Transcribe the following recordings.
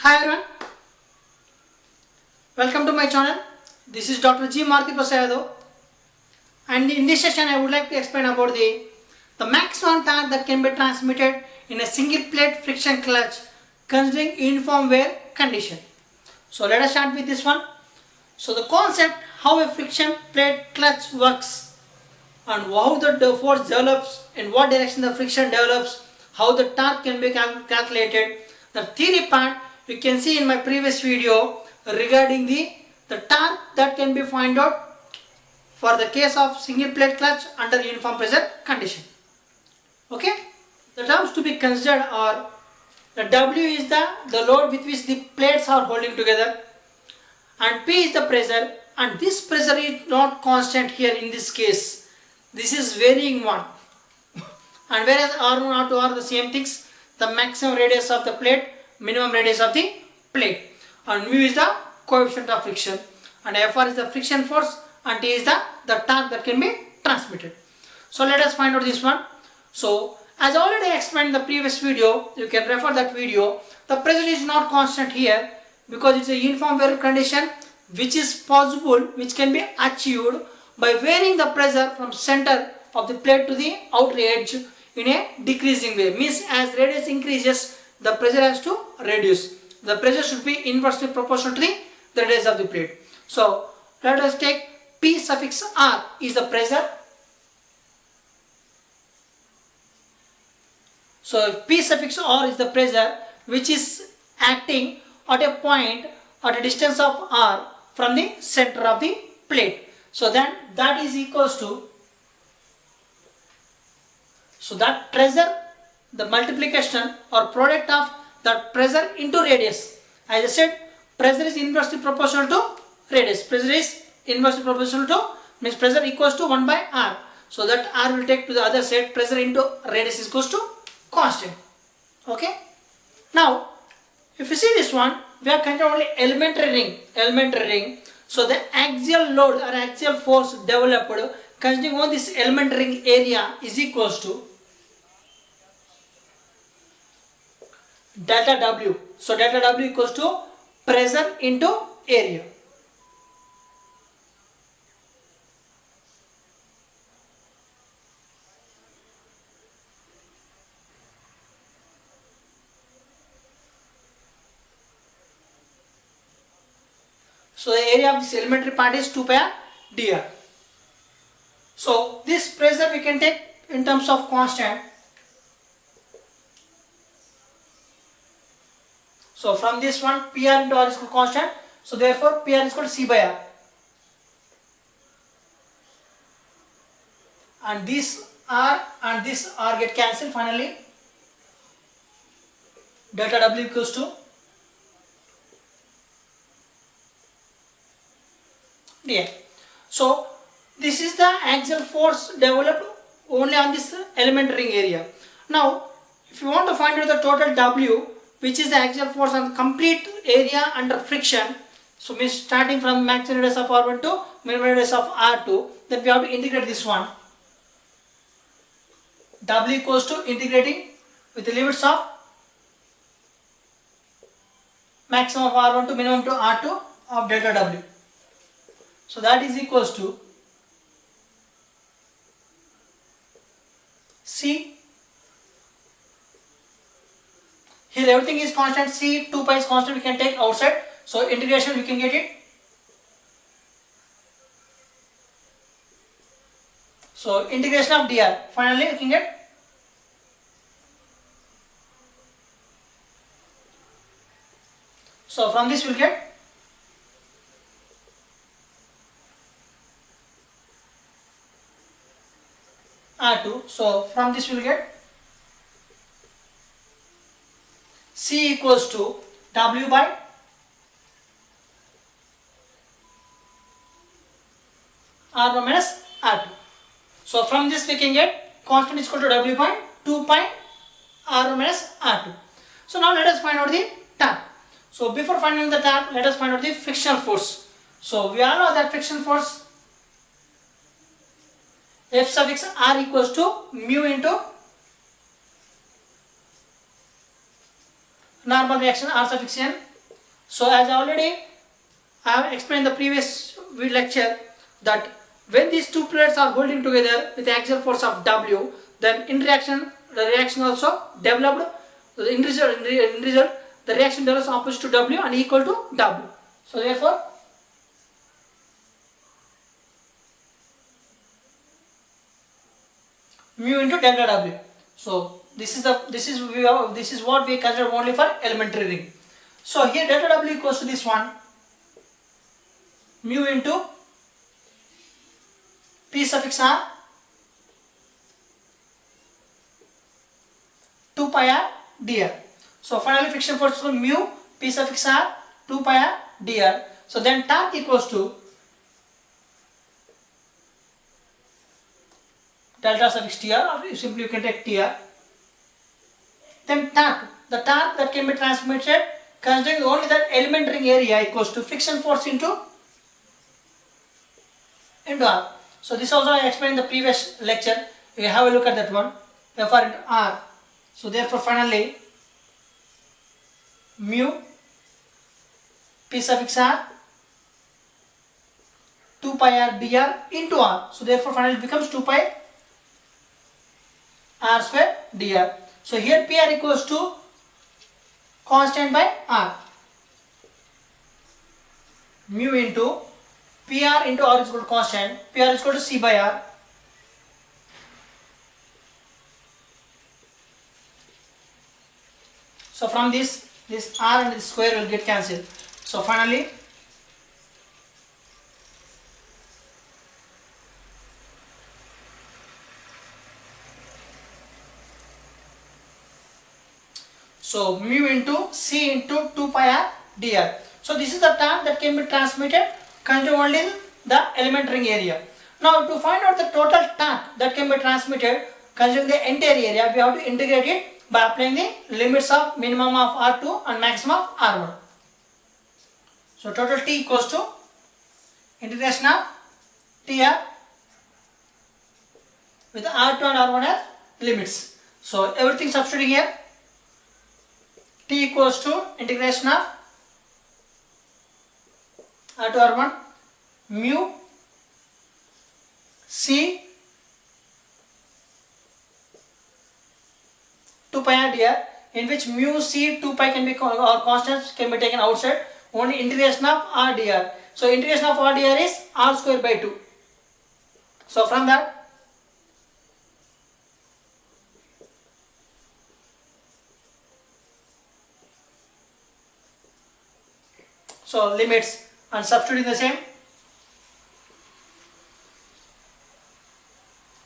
Hi everyone, welcome to my channel. This is Dr. G. Maruti Prasad Yadav, and in this session I would like to explain about the maximum torque that can be transmitted in a single plate friction clutch considering uniform wear condition. So let us start with this one. So the concept how a friction plate clutch works and how the force develops, in what direction the friction develops, how the torque can be calculated. The theory part you can see in my previous video regarding the torque that can be found out for the case of single plate clutch under uniform pressure condition. Okay, the terms to be considered are the W is the load with which the plates are holding together, and P is the pressure, and this pressure is not constant here in this case. This is varying one. And whereas R1, R2 are the same things, the maximum radius of the plate, minimum radius of the plate, and mu is the coefficient of friction, and Fr is the friction force, and T is the torque that can be transmitted. So let us find out this one. So as already explained in the previous video, you can refer that video. The pressure is not constant here because it's a uniform wear condition which is possible, which can be achieved by varying the pressure from center of the plate to the outer edge in a decreasing way. Means as radius increases, the pressure has to reduce. The pressure should be inversely proportional to the radius of the plate. So let us take P suffix R is the pressure. So if P suffix R is the pressure which is acting at a point at a distance of R from the center of the plate. So then that is equals to, so that pressure, the multiplication or product of that pressure into radius. As I said, pressure is inversely proportional to radius. Pressure is inversely proportional to, means pressure equals to 1 by R. So that R will take to the other side, pressure into radius is equals to constant. Okay. Now, if you see this one, we are considering only elementary ring. So the axial load or axial force developed considering on this elementary ring area is equals to delta W. So delta W equals to pressure into area. So the area of this elementary part is 2 pi r dr. So this pressure we can take in terms of constant. So from this one, Pr into R is equal to constant. So therefore Pr is equal to C by R. And this R and this R get cancelled. Finally delta W equals to dr. So this is the axial force developed only on this elementary ring area. Now if you want to find out the total W, which is the axial force on the complete area under friction, so means starting from maximum radius of R1 to minimum radius of R2, then we have to integrate this one. W equals to integrating with the limits of maximum of R1 to minimum to R2 of delta W. So that is equals to C. Here everything is constant. C 2 pi is constant. We can take outside. So integration we can get it. So integration of dr. Finally we can get so from this we will get R2. So from this we will get C equals to W by R1 minus R2. So from this we can get constant is equal to W by 2 pi R1 minus R2. So now let us find out the torque. So before finding the torque, let us find out the frictional force. So we all know that friction force F suffix R equals to mu into normal reaction R suffix n So as already I have explained in the previous lecture that when these two plates are holding together with the axial force of W, then in reaction the reaction also developed. In result the reaction develops opposite to W and equal to W. So therefore mu into delta W. So this is what we consider only for elementary ring. So here delta W equals to this one, mu into P suffix r 2 pi r dr. So finally friction force equals mu P suffix r 2 pi r dr. So then torque equals to delta suffix tr, or simply you can take tr. Then torque, the torque that can be transmitted considering only the element ring area equals to friction force into r. So this also I explained in the previous lecture. You have a look at that one. Fr into r. So therefore finally mu P suffix r 2 pi r dr into r. So therefore finally it becomes 2 pi r square dr. So here Pr equals to constant by r. Mu into Pr into r is equal to constant. Pr is equal to C by r. So from this r and this square will get cancelled. So finally mu into C into 2 pi r dr. So this is the torque that can be transmitted considering only the element ring area. Now to find out the total torque that can be transmitted considering the entire area, we have to integrate it by applying the limits of minimum of R2 and maximum of R1. So total T equals to integration of TR with R2 and R1 as limits. So everything substituting here. T equals to integration of R2 R1 mu C 2 pi r dr, in which mu C 2 pi can be or constants can be taken outside, only integration of r dr. So integration of r dr is r square by 2. So from that limits and substituting the same,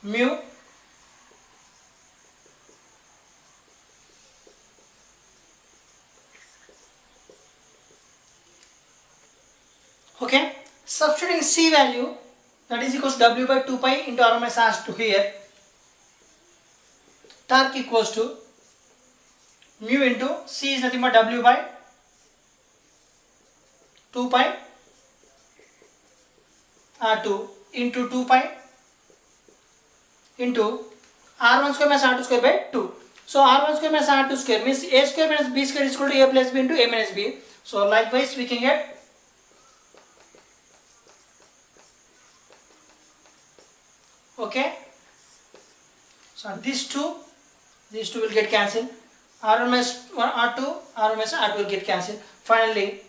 mu okay, substituting C value, that is equals to W by 2 pi into R minus R to here. Torque equals to mu into C is nothing but W by 2 pi R2 into 2 pi into R1 square minus R2 square by 2. So R1 square minus R2 square means A square minus B square is equal to A plus B into A minus B. So likewise we can get okay. So these two will get cancelled. R1 minus R2, R1 minus R2 will get cancelled. Finally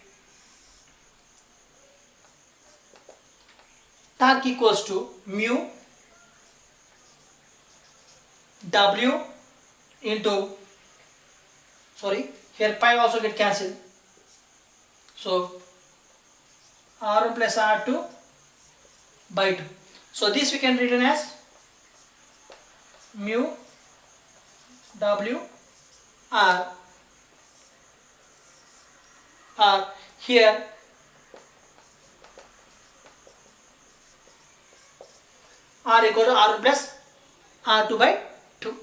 torque equals to mu W into, here pi also get cancelled. So R1 plus R2 by 2. So this we can written as mu W R. Here R equal to R1 plus R2 by 2.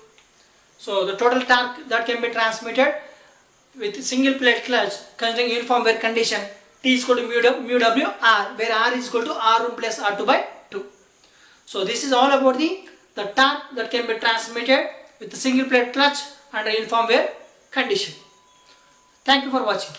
So the total torque that can be transmitted with single plate clutch considering uniform wear condition, T is equal to mu W R, where R is equal to R1 plus R2 by 2. So this is all about the torque that can be transmitted with the single plate clutch under uniform wear condition. Thank you for watching.